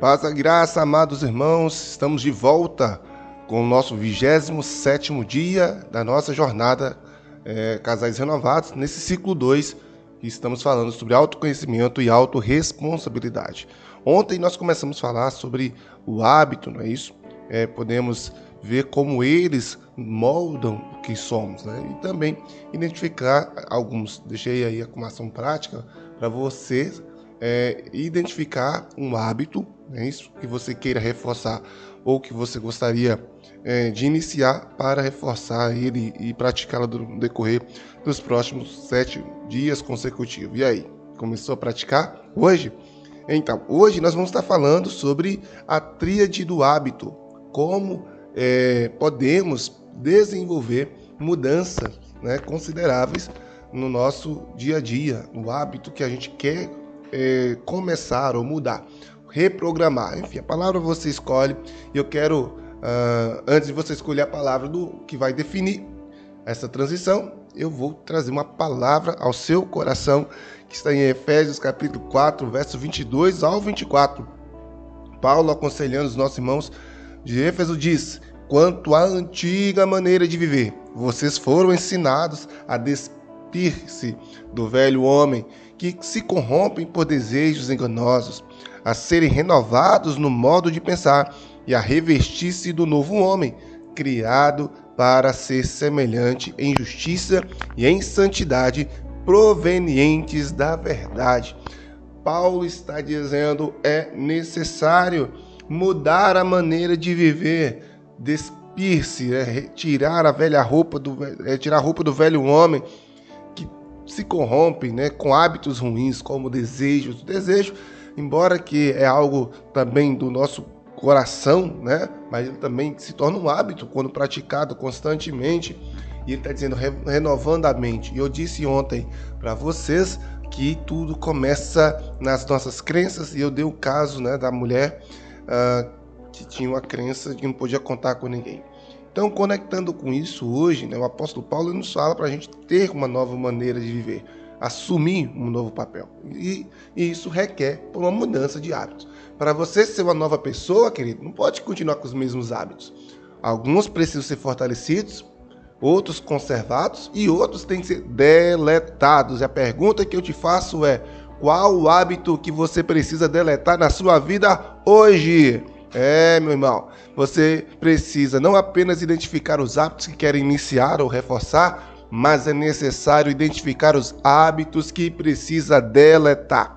Paz e graça, amados irmãos, estamos de volta com o nosso 27º dia da nossa jornada Casais Renovados, nesse ciclo 2, que estamos falando sobre autoconhecimento e autorresponsabilidade. Ontem nós começamos a falar sobre o hábito, não é isso? Podemos ver como eles moldam o que somos, né? E também identificar alguns, deixei aí como ação prática para você identificar um hábito, é isso que você queira reforçar ou que você gostaria de iniciar para reforçar ele e praticá-lo no decorrer dos próximos 7 dias consecutivos. E aí, começou a praticar hoje? Então, hoje nós vamos estar falando sobre a tríade do hábito, como podemos desenvolver mudanças, né, consideráveis no nosso dia a dia, no hábito que a gente quer começar ou mudar, reprogramar. Enfim, a palavra você escolhe e eu quero, antes de você escolher a palavra que vai definir essa transição, eu vou trazer uma palavra ao seu coração que está em Efésios capítulo 4, verso 22 ao 24. Paulo, aconselhando os nossos irmãos de Éfeso, diz: quanto à antiga maneira de viver, vocês foram ensinados a despir-se do velho homem, que se corrompem por desejos enganosos, a serem renovados no modo de pensar e a revestir-se do novo homem, criado para ser semelhante em justiça e em santidade, provenientes da verdade. Paulo está dizendo é necessário mudar a maneira de viver, despir-se, tirar a velha roupa tirar a roupa do velho homem que se corrompe, né, com hábitos ruins, como desejos. Desejo, embora que é algo também do nosso coração, né, mas ele também se torna um hábito quando praticado constantemente. E ele está dizendo renovando a mente. E eu disse ontem para vocês que tudo começa nas nossas crenças, e eu dei o caso, né, da mulher que tinha uma crença de que não podia contar com ninguém. Então, conectando com isso hoje, né, o apóstolo Paulo nos fala para a gente ter uma nova maneira de viver, assumir um novo papel. E isso requer uma mudança de hábitos. Para você ser uma nova pessoa, querido, não pode continuar com os mesmos hábitos. Alguns precisam ser fortalecidos, outros conservados e outros têm que ser deletados. E a pergunta que eu te faço é: qual o hábito que você precisa deletar na sua vida hoje? Meu irmão, você precisa não apenas identificar os hábitos que quer iniciar ou reforçar, mas é necessário identificar os hábitos que precisa deletar.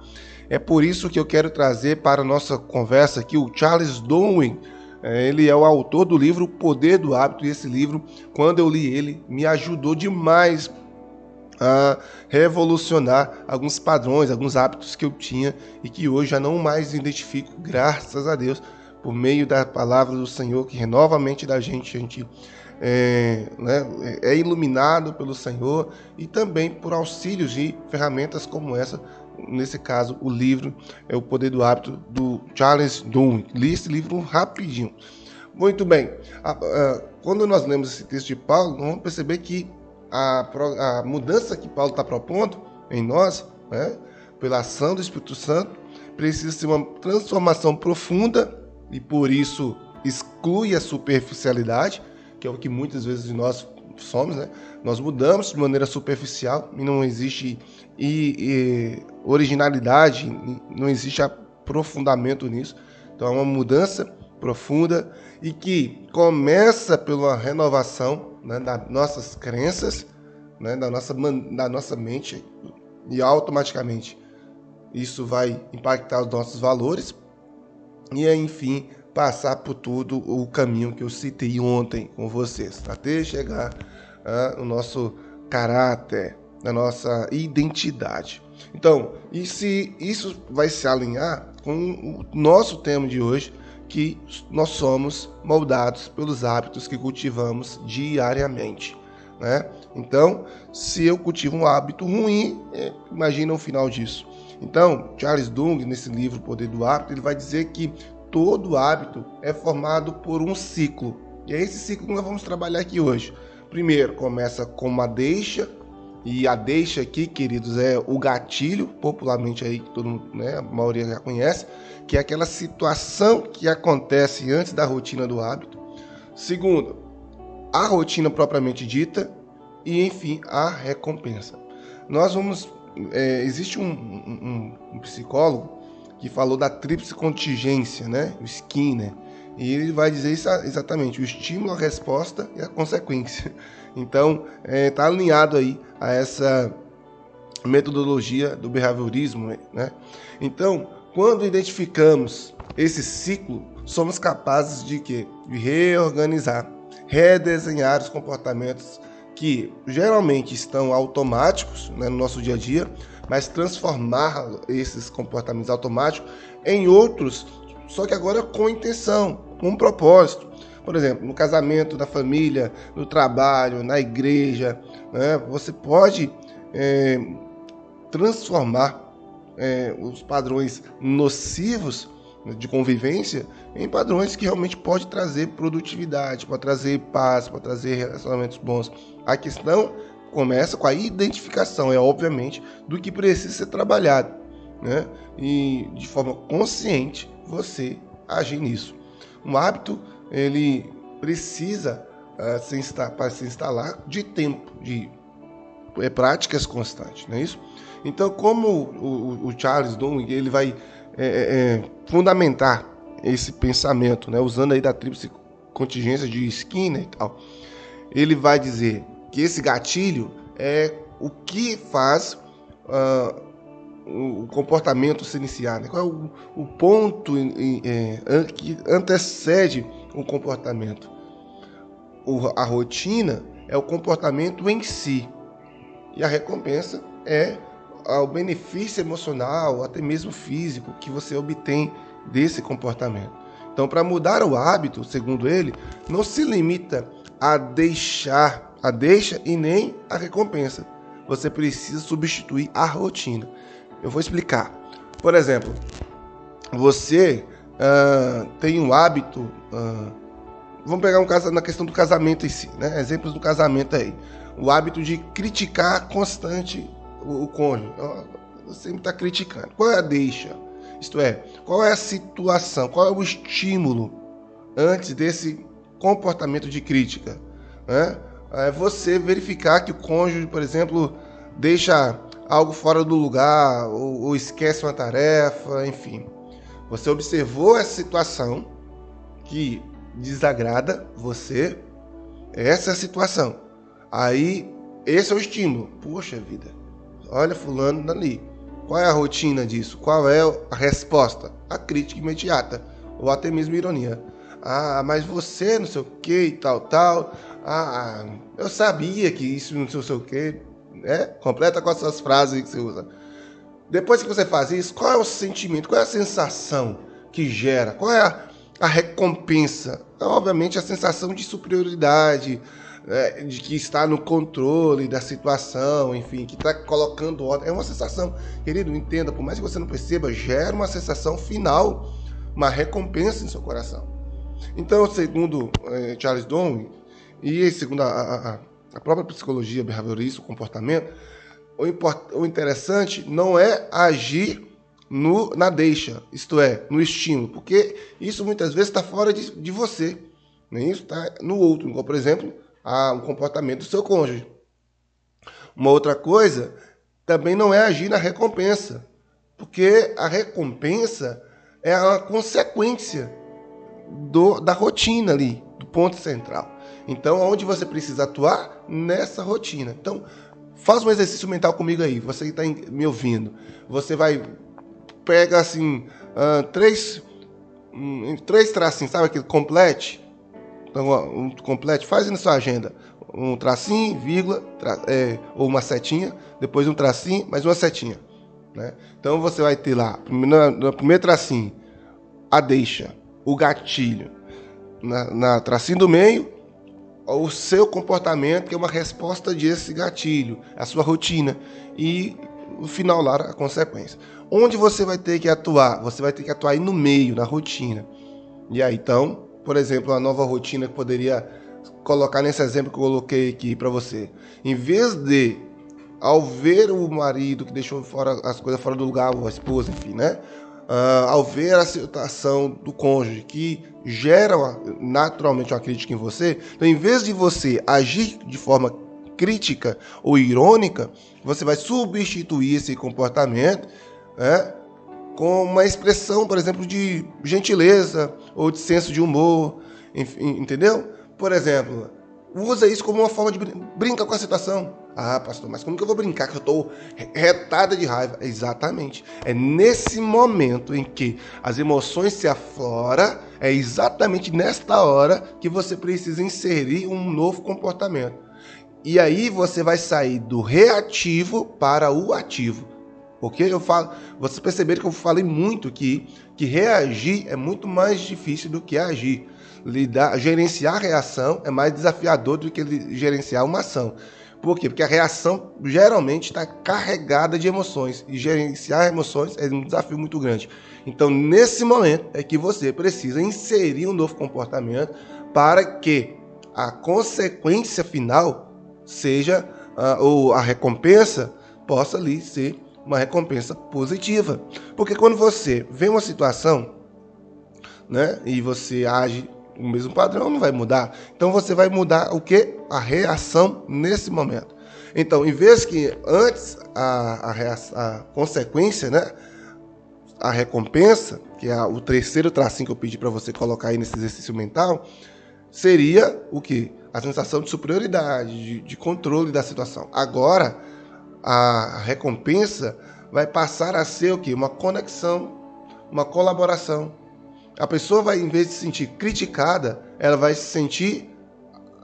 É por isso que eu quero trazer para a nossa conversa aqui o Charles Darwin. Ele é o autor do livro O Poder do Hábito, e esse livro, quando eu li ele, me ajudou demais a revolucionar alguns padrões, alguns hábitos que eu tinha e que hoje já não mais identifico, graças a Deus, por meio da palavra do Senhor, que renova a mente da gente, a gente é iluminado pelo Senhor, e também por auxílios de ferramentas como essa, nesse caso o livro O Poder do Hábito, do Charles Darwin. Li esse livro rapidinho. Muito bem, quando nós lemos esse texto de Paulo, nós vamos perceber que a mudança que Paulo está propondo em nós, né, pela ação do Espírito Santo, precisa ser uma transformação profunda, e por isso exclui a superficialidade, que é o que muitas vezes nós somos, né? Nós mudamos de maneira superficial e não existe originalidade, não existe aprofundamento nisso. Então é uma mudança profunda e que começa pela renovação, né, das nossas crenças, né, da nossa mente, e automaticamente isso vai impactar os nossos valores e, enfim, passar por todo o caminho que eu citei ontem com vocês, até chegar no nosso caráter, na nossa identidade. Então, e se isso vai se alinhar com o nosso tema de hoje, que nós somos moldados pelos hábitos que cultivamos diariamente, né? Então, se eu cultivo um hábito ruim, imagina o final disso. Então, Charles Darwin, nesse livro O Poder do Hábito, ele vai dizer que todo hábito é formado por um ciclo. E é esse ciclo que nós vamos trabalhar aqui hoje. Primeiro, começa com uma deixa, E a deixa aqui, queridos, é o gatilho, popularmente aí, que todo mundo, né, a maioria já conhece, que é aquela situação que acontece antes da rotina do hábito. Segundo, a rotina propriamente dita. E, enfim, a recompensa. Nós vamos... existe um psicólogo que falou da tríplice contingência, né? O Skinner. E ele vai dizer isso exatamente, o estímulo, a resposta e a consequência. Então, está alinhado aí a essa metodologia do behaviorismo, né? Então, quando identificamos esse ciclo, somos capazes de quê? De reorganizar, redesenhar os comportamentos que geralmente estão automáticos, né, no nosso dia a dia, mas transformar esses comportamentos automáticos em outros, só que agora com intenção, com um propósito. Por exemplo, no casamento, na família, no trabalho, na igreja, né, você pode transformar os padrões nocivos de convivência em padrões que realmente pode trazer produtividade, pode trazer paz, pode trazer relacionamentos bons. A questão começa com a identificação, obviamente, do que precisa ser trabalhado, né? E de forma consciente você agir nisso. Um hábito, ele precisa para se instalar de tempo, de práticas constantes, não é isso? Então, como o Charles Duhigg, ele vai fundamentar esse pensamento, né, usando aí da tríplice contingência de Skinner e tal, ele vai dizer que esse gatilho é o que faz o comportamento se iniciar, né? Qual é o ponto que antecede o comportamento? A rotina é o comportamento em si, e a recompensa é o benefício emocional, até mesmo físico, que você obtém desse comportamento. Então, para mudar o hábito, segundo ele, não se limita a deixa e nem a recompensa. Você precisa substituir a rotina. Eu vou explicar. Por exemplo, você tem um hábito... vamos pegar um caso na questão do casamento em si, né? Exemplos do casamento aí. O hábito de criticar constante o cônjuge. Você sempre está criticando. Qual é a deixa? Isto é, qual é a situação, qual é o estímulo antes desse comportamento de crítica? Né? É você verificar que o cônjuge, por exemplo, deixa algo fora do lugar ou esquece uma tarefa, enfim. Você observou essa situação que desagrada você, essa é a situação. Aí, esse é o estímulo. Poxa vida, olha fulano ali. Qual é a rotina disso? Qual é a resposta? A crítica imediata, ou até mesmo ironia. Ah, mas você não sei o que e tal. Ah, eu sabia que isso não sei o que. Completa com as suas frases que você usa. Depois que você faz isso, qual é o sentimento? Qual é a sensação que gera? Qual é a recompensa? Então, obviamente, a sensação de superioridade, de que está no controle da situação, enfim, que está colocando ordem. É uma sensação, querido, entenda, por mais que você não perceba, gera uma sensação final, uma recompensa em seu coração. Então, segundo Charles Duhigg, e segundo a própria psicologia behaviorista, o comportamento, o interessante não é agir na deixa, isto é, no estímulo, porque isso muitas vezes está fora de você, nem isso está no outro, como, por exemplo, o comportamento do seu cônjuge. Uma outra coisa também não é agir na recompensa, porque a recompensa é a consequência da rotina ali, do ponto central. Então, onde você precisa atuar? Nessa rotina. Então, faz um exercício mental comigo aí, você que está me ouvindo. Você vai, pega assim, três tracinhos, sabe aquele complete? Então, um complete, faz na sua agenda. Um tracinho, vírgula, ou uma setinha, depois um tracinho, mais uma setinha. Né? Então, você vai ter lá, no primeiro tracinho, a deixa, o gatilho. Na tracinho do meio, o seu comportamento, que é uma resposta desse gatilho, a sua rotina. E, no final, lá, a consequência. Onde você vai ter que atuar? Você vai ter que atuar aí no meio, na rotina. E aí, então, por exemplo, uma nova rotina que poderia colocar nesse exemplo que eu coloquei aqui para você. Em vez de ao ver o marido que deixou as coisas fora do lugar, ou a esposa, enfim, né? Ao ver a situação do cônjuge que gera naturalmente uma crítica em você, então em vez de você agir de forma crítica ou irônica, você vai substituir esse comportamento, né, com uma expressão, por exemplo, de gentileza ou de senso de humor, enfim, entendeu? Por exemplo, usa isso como uma forma de brincar com a situação. Ah, pastor, mas como que eu vou brincar que eu estou retada de raiva? Exatamente. É nesse momento em que as emoções se afloram, é exatamente nesta hora que você precisa inserir um novo comportamento. E aí você vai sair do reativo para o ativo. Porque vocês perceberam que eu falei muito que reagir é muito mais difícil do que agir. Gerenciar a reação é mais desafiador do que gerenciar uma ação. Por quê? Porque a reação geralmente está carregada de emoções. E gerenciar emoções é um desafio muito grande. Então, nesse momento, é que você precisa inserir um novo comportamento para que a consequência final seja, ou a recompensa, possa ali ser uma recompensa positiva. Porque quando você vê uma situação, né, e você age o mesmo padrão, não vai mudar. Então você vai mudar o quê? A reação nesse momento. Então, em vez que antes a consequência, né, a recompensa, que é o terceiro tracinho que eu pedi para você colocar aí nesse exercício mental, seria o quê? A sensação de superioridade, de controle da situação. Agora, a recompensa vai passar a ser o quê? Uma conexão, uma colaboração. A pessoa vai, em vez de se sentir criticada, ela vai se sentir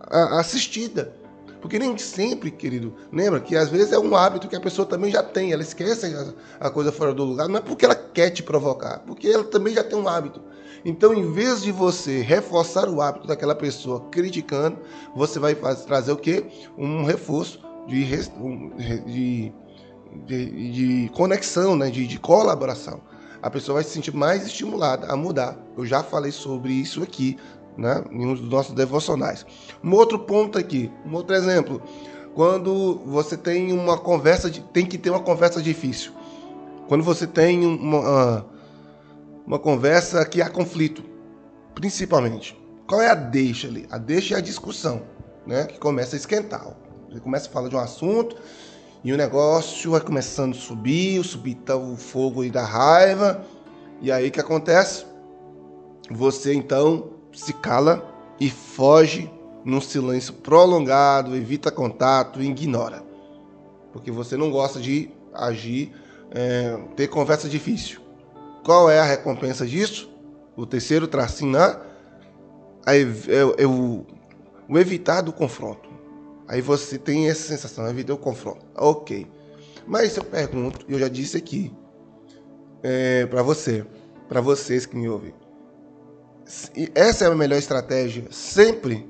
assistida. Porque nem sempre, querido, lembra que às vezes é um hábito que a pessoa também já tem, ela esquece a coisa fora do lugar, não é porque ela quer te provocar, porque ela também já tem um hábito. Então, em vez de você reforçar o hábito daquela pessoa criticando, você vai trazer o quê? Um reforço de conexão, né? de colaboração. A pessoa vai se sentir mais estimulada a mudar. Eu já falei sobre isso aqui, né, em um dos nossos devocionais. Um outro ponto aqui, um outro exemplo. Quando você tem uma conversa, tem que ter uma conversa difícil. Quando você tem uma conversa que há conflito, principalmente. Qual é a deixa ali? A deixa é a discussão, né, que começa a esquentar. Você começa a falar de um assunto e o negócio vai começando a subir tá o fogo aí da raiva. E aí o que acontece? Você então se cala e foge num silêncio prolongado, evita contato e ignora. Porque você não gosta de agir, ter conversa difícil. Qual é a recompensa disso? O terceiro tracinho o evitar do confronto. Aí você tem essa sensação, evitar o confronto. Ok. Mas eu pergunto, eu já disse aqui, para vocês que me ouvem, essa é a melhor estratégia sempre?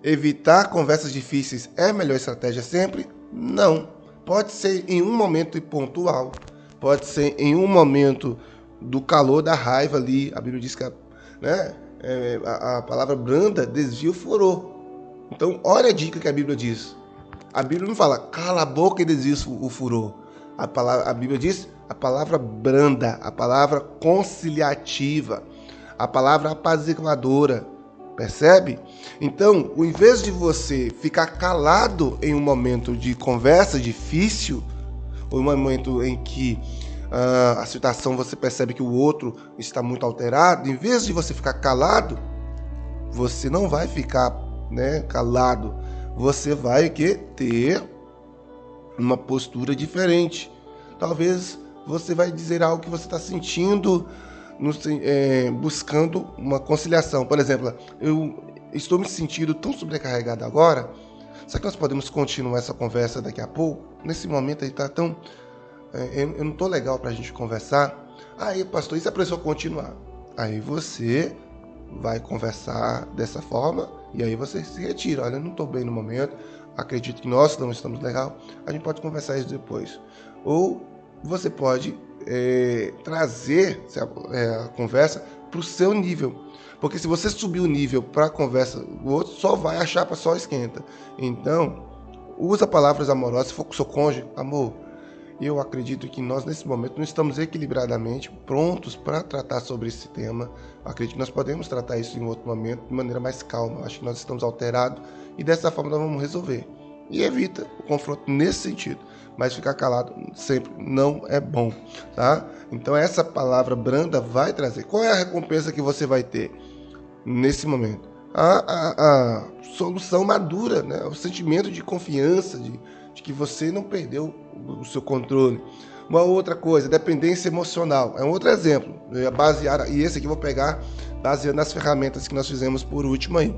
Evitar conversas difíceis é a melhor estratégia sempre? Não. Pode ser em um momento pontual, pode ser em um momento do calor da raiva ali. A Bíblia diz que a palavra branda desvia o furor. Então, olha a dica que a Bíblia diz. A Bíblia não fala, cala a boca e desvia o furor. A Bíblia diz a palavra branda, a palavra conciliativa, a palavra apaziguadora. Percebe? Então, em vez de você ficar calado em um momento de conversa difícil, ou em um momento em que a situação você percebe que o outro está muito alterado, em vez de você ficar calado, você não vai ficar, né, calado. Você vai ter uma postura diferente. Talvez você vai dizer algo que você está sentindo, buscando uma conciliação. Por exemplo, eu estou me sentindo tão sobrecarregado agora. Será que nós podemos continuar essa conversa daqui a pouco? Nesse momento aí está tão... eu não estou legal para a gente conversar. Aí, pastor, e se a pessoa continuar? Aí você vai conversar dessa forma e aí você se retira. Olha, eu não estou bem no momento, acredito que nós não estamos legal, a gente pode conversar isso depois. Ou você pode trazer a conversa para o seu nível. Porque se você subir o nível para a conversa, o outro só vai achar para só esquenta. Então, usa palavras amorosas. Se for com o seu cônjuge, amor, eu acredito que nós, nesse momento, não estamos equilibradamente prontos para tratar sobre esse tema. Eu acredito que nós podemos tratar isso em outro momento, de maneira mais calma. Eu acho que nós estamos alterados e dessa forma nós vamos resolver. E evita o confronto nesse sentido. Mas ficar calado sempre não é bom, tá? Então essa palavra branda vai trazer. Qual é a recompensa que você vai ter nesse momento? A solução madura, né? O sentimento de confiança, de que você não perdeu o seu controle. Uma outra coisa, dependência emocional. É um outro exemplo. E esse aqui eu vou pegar baseado nas ferramentas que nós fizemos por último aí.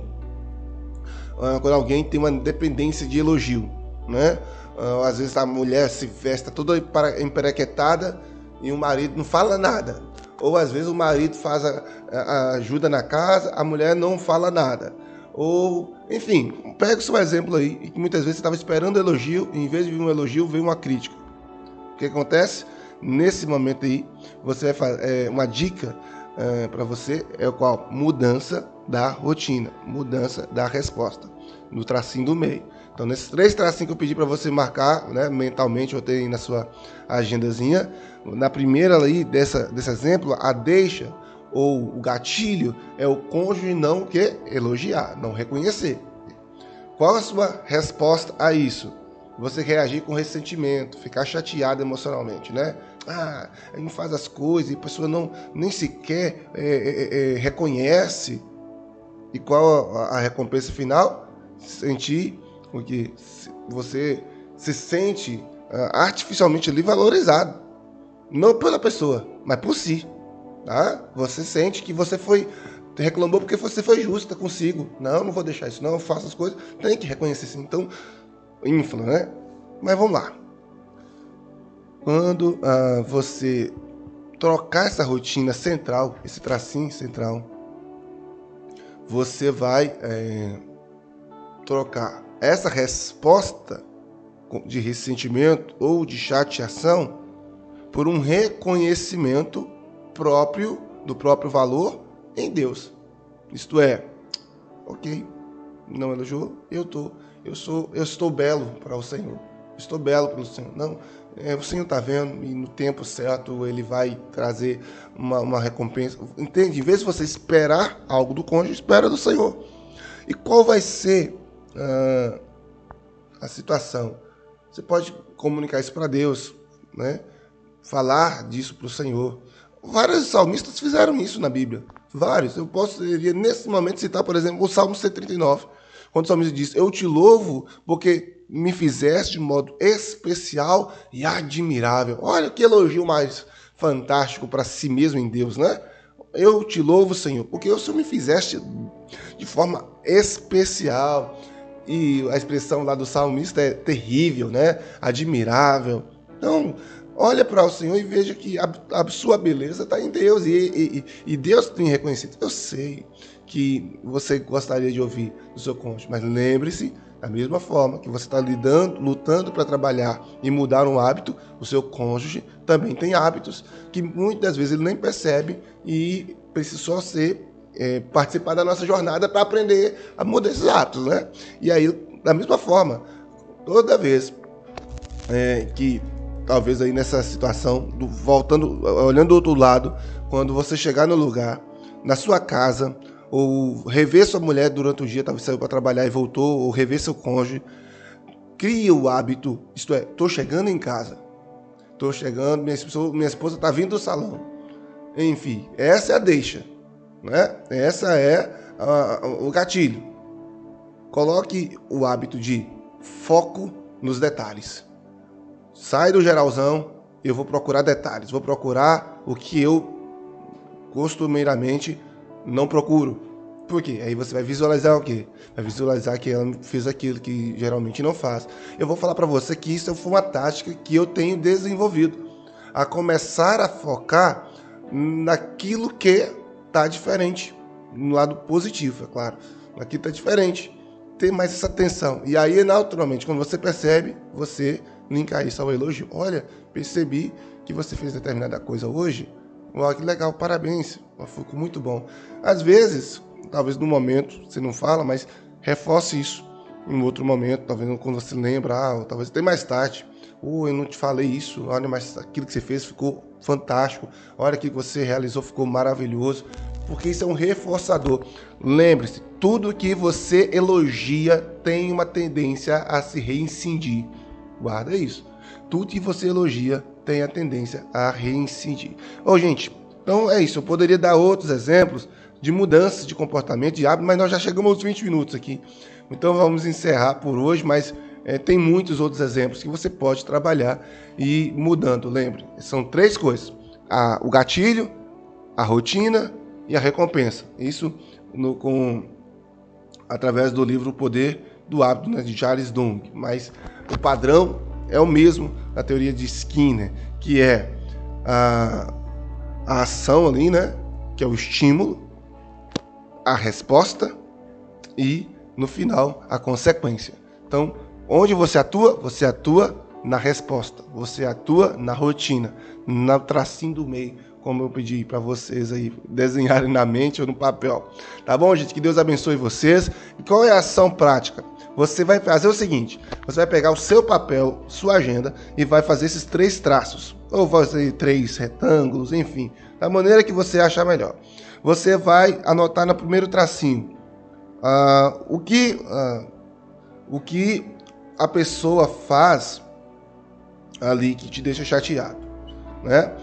Quando alguém tem uma dependência de elogio, né? Às vezes a mulher se veste toda emperequetada e o marido não fala nada. Ou às vezes o marido faz a ajuda na casa, a mulher não fala nada. Ou, enfim, pega o seu exemplo aí, e que muitas vezes você estava esperando elogio, e em vez de vir um elogio, veio uma crítica. O que acontece? Nesse momento aí, você vai fazer uma dica para você, é o qual? Mudança da rotina, mudança da resposta, no tracinho do meio. Então, nesses 3 tracinhos que eu pedi para você marcar, né, mentalmente, ou ter aí na sua agendazinha, na primeira aí desse exemplo, a deixa, ou o gatilho, é o cônjuge não elogiar, não reconhecer. Qual a sua resposta a isso? Você reagir com ressentimento, ficar chateado emocionalmente, né? Ele não faz as coisas e a pessoa nem sequer reconhece. E qual a recompensa final? Sentir que você se sente artificialmente ali valorizado. Não pela pessoa, mas por si. Tá? Você sente que você reclamou porque você foi justa consigo. Não vou deixar isso, não, eu faço as coisas. Tem que reconhecer isso. Então, infla, né? Mas vamos lá. Quando você trocar essa rotina central, esse tracinho central, você vai trocar essa resposta de ressentimento ou de chateação por um reconhecimento do próprio valor em Deus. Isto é, ok, não elogiou, eu estou belo para o Senhor. Estou belo pelo Senhor. Não, o Senhor está vendo e no tempo certo Ele vai trazer uma recompensa. Entende? Em vez de você esperar algo do cônjuge, espera do Senhor. E qual vai ser a situação? Você pode comunicar isso para Deus, né? Falar disso para o Senhor. Vários salmistas fizeram isso na Bíblia. Vários. Eu poderia, nesse momento, citar, por exemplo, o Salmo 139. Quando o salmista diz, eu te louvo porque me fizeste de modo especial e admirável. Olha que elogio mais fantástico para si mesmo em Deus, né? Eu te louvo, Senhor, porque o Senhor me fizeste de forma especial. E a expressão lá do salmista é terrível, né? Admirável. Então, olha para o Senhor e veja que a sua beleza está em Deus. E Deus tem reconhecido. Eu sei que você gostaria de ouvir do seu cônjuge, mas lembre-se, da mesma forma que você está lutando para trabalhar e mudar um hábito, o seu cônjuge também tem hábitos que muitas vezes ele nem percebe e precisa só participar da nossa jornada para aprender a mudar esses hábitos, né? E aí, da mesma forma, toda vez que talvez aí nessa situação, olhando do outro lado, quando você chegar no lugar, na sua casa, ou rever sua mulher durante o dia, talvez saiu para trabalhar e voltou, ou rever seu cônjuge, cria o hábito, isto é, estou chegando em casa, estou chegando, minha esposa está vindo do salão. Enfim, essa é a deixa, né? Essa é o gatilho. Coloque o hábito de foco nos detalhes. Sai do geralzão, eu vou procurar detalhes, vou procurar o que eu costumeiramente não procuro. Por quê? Aí você vai visualizar o quê? Vai visualizar que ela fez aquilo que geralmente não faz. Eu vou falar para você que isso foi uma tática que eu tenho desenvolvido. A começar a focar naquilo que está diferente. No lado positivo, é claro. Aqui está diferente. Ter mais essa atenção. E aí, naturalmente, quando você percebe, você linka isso ao elogio. Olha, percebi que você fez determinada coisa hoje. Uau, que legal, parabéns. Ficou muito bom. Às vezes, talvez no momento você não fala, mas reforce isso. em outro momento, talvez quando você lembra, ou talvez até mais tarde. Eu não te falei isso, olha, mas aquilo que você fez ficou fantástico, olha, aquilo que você realizou ficou maravilhoso, porque isso é um reforçador. Lembre-se, tudo que você elogia tem uma tendência a se reincidir. Guarda isso. Tudo que você elogia tem a tendência a reincidir. Gente, então é isso. Eu poderia dar outros exemplos de mudanças de comportamento, de hábito, mas nós já chegamos aos 20 minutos aqui. Então vamos encerrar por hoje, mas tem muitos outros exemplos que você pode trabalhar e ir mudando. Lembre, são 3 coisas: o gatilho, a rotina e a recompensa. Isso através do livro O Poder do Hábito, né, de Charles Duhigg. Mas o padrão é o mesmo na teoria de Skinner, que é a ação ali, né, que é o estímulo, a resposta e, no final, a consequência. Então, onde você atua na resposta, você atua na rotina, no tracinho do meio, como eu pedi para vocês aí desenharem na mente ou no papel. Tá bom, gente? Que Deus abençoe vocês. E qual é a ação prática? Você vai fazer o seguinte: você vai pegar o seu papel, sua agenda, e vai fazer esses 3 traços, ou fazer 3 retângulos, enfim, da maneira que você achar melhor. Você vai anotar no primeiro tracinho o que a pessoa faz ali que te deixa chateado, né?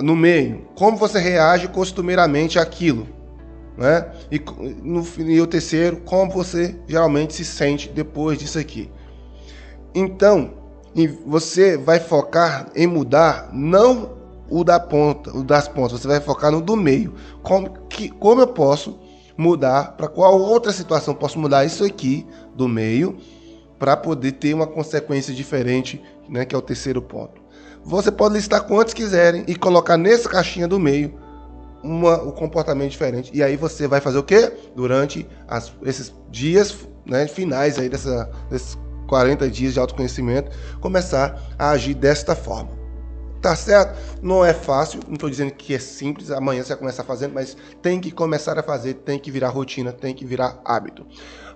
No meio, como você reage costumeiramente àquilo, né? E o terceiro, como você geralmente se sente depois disso aqui. Então, você vai focar em mudar não o das pontas, você vai focar no do meio. Como eu posso mudar, para qual outra situação posso mudar isso aqui do meio para poder ter uma consequência diferente, né, que é o terceiro ponto. Você pode listar quantos quiserem e colocar nessa caixinha do meio o comportamento diferente. E aí você vai fazer o quê? Durante esses dias, né, finais aí desses 40 dias de autoconhecimento, começar a agir desta forma. Tá certo? Não é fácil, não estou dizendo que é simples, amanhã você vai começar fazendo, mas tem que começar a fazer, tem que virar rotina, tem que virar hábito.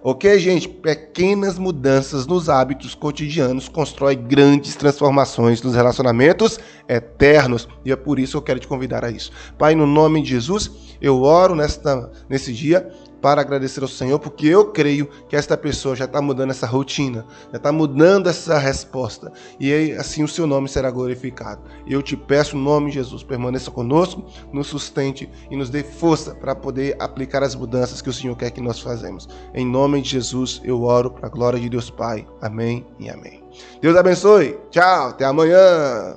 Ok, gente? Pequenas mudanças nos hábitos cotidianos constroem grandes transformações nos relacionamentos eternos. E é por isso que eu quero te convidar a isso. Pai, no nome de Jesus, eu oro nesse dia para agradecer ao Senhor, porque eu creio que esta pessoa já está mudando essa rotina, já está mudando essa resposta, e aí, assim o seu nome será glorificado. Eu te peço, no nome de Jesus, permaneça conosco, nos sustente e nos dê força para poder aplicar as mudanças que o Senhor quer que nós façamos. Em nome de Jesus, eu oro para a glória de Deus Pai. Amém e amém. Deus abençoe. Tchau, até amanhã.